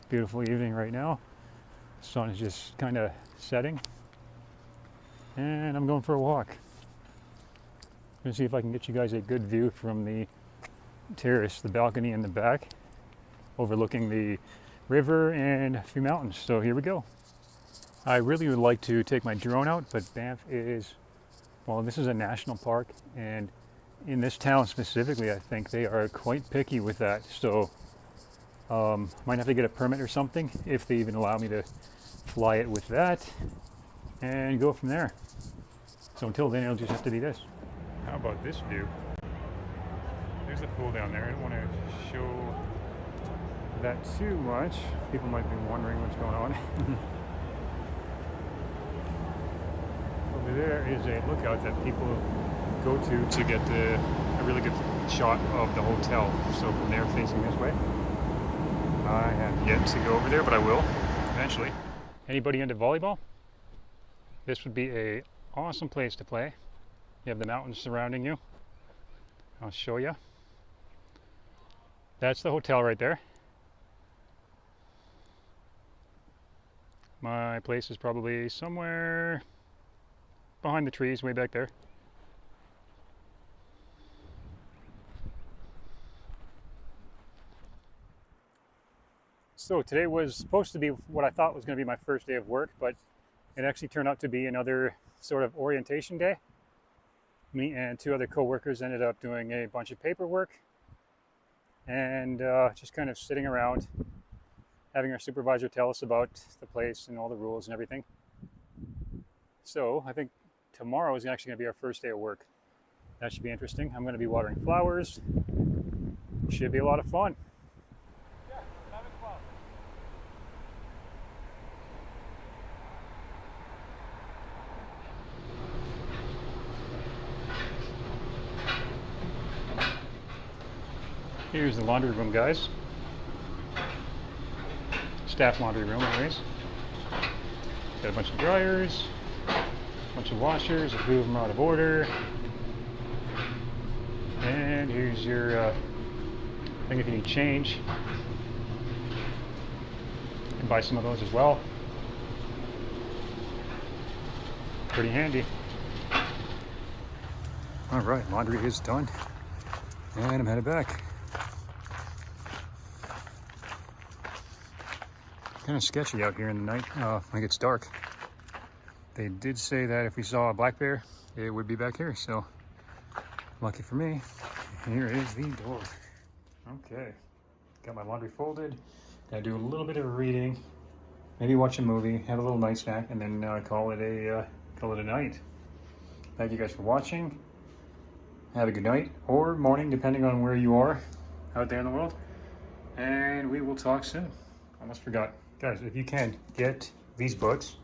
Beautiful evening right now. The sun is just kind of setting. And I'm going for a walk. I'm going to see if I can get you guys a good view from the terrace, the balcony in the back, overlooking the river and a few mountains. So here we go. I really would like to take my drone out, but Banff is, well, this is a national park, and in this town specifically, I think they are quite picky with that. So might have to get a permit or something if they even allow me to fly it with that and go from there. So until then, it'll just have to be this. How about this view? There's a pool down there. I don't want to show that too much. People might be wondering what's going on. Over there is a lookout that people go to get a really good shot of the hotel. So from there, facing this way. I have yet to go over there, but I will eventually. Anybody into volleyball? This would be a awesome place to play. You have the mountains surrounding you. I'll show you. That's the hotel right there. My place is probably somewhere behind the trees, way back there. So today was supposed to be what I thought was going to be my first day of work, but it actually turned out to be another sort of orientation day. Me and two other co-workers ended up doing a bunch of paperwork and just kind of sitting around, having our supervisor tell us about the place and all the rules and everything. So I think tomorrow is actually going to be our first day of work. That should be interesting. I'm going to be watering flowers. Should be a lot of fun. Here's the laundry room, guys. Staff laundry room, anyways. Got a bunch of dryers, a bunch of washers, a few of them are out of order. And here's your thing if you need change. You can buy some of those as well. Pretty handy. All right, laundry is done. And I'm headed back. Kind of sketchy out here in the night when it gets dark. They did say that if we saw a black bear, it would be back here. So lucky for me, here is the door. Okay, got my laundry folded. Gotta do a little bit of reading, maybe watch a movie, have a little night snack, and then call it a night. Thank you guys for watching. Have a good night or morning, depending on where you are out there in the world. And we will talk soon. Almost forgot. Guys, if you can, get these books.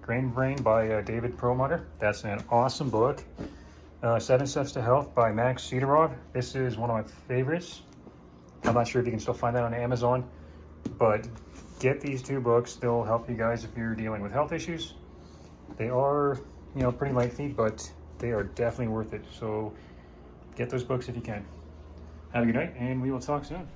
Grain Brain by David Perlmutter. That's an awesome book. 7 Steps to Health by Max Sidorov. This is one of my favorites. I'm not sure if you can still find that on Amazon, but get these 2 books. They'll help you guys if you're dealing with health issues. They are, pretty lengthy, but they are definitely worth it. So get those books if you can. Have a good night, and we will talk soon.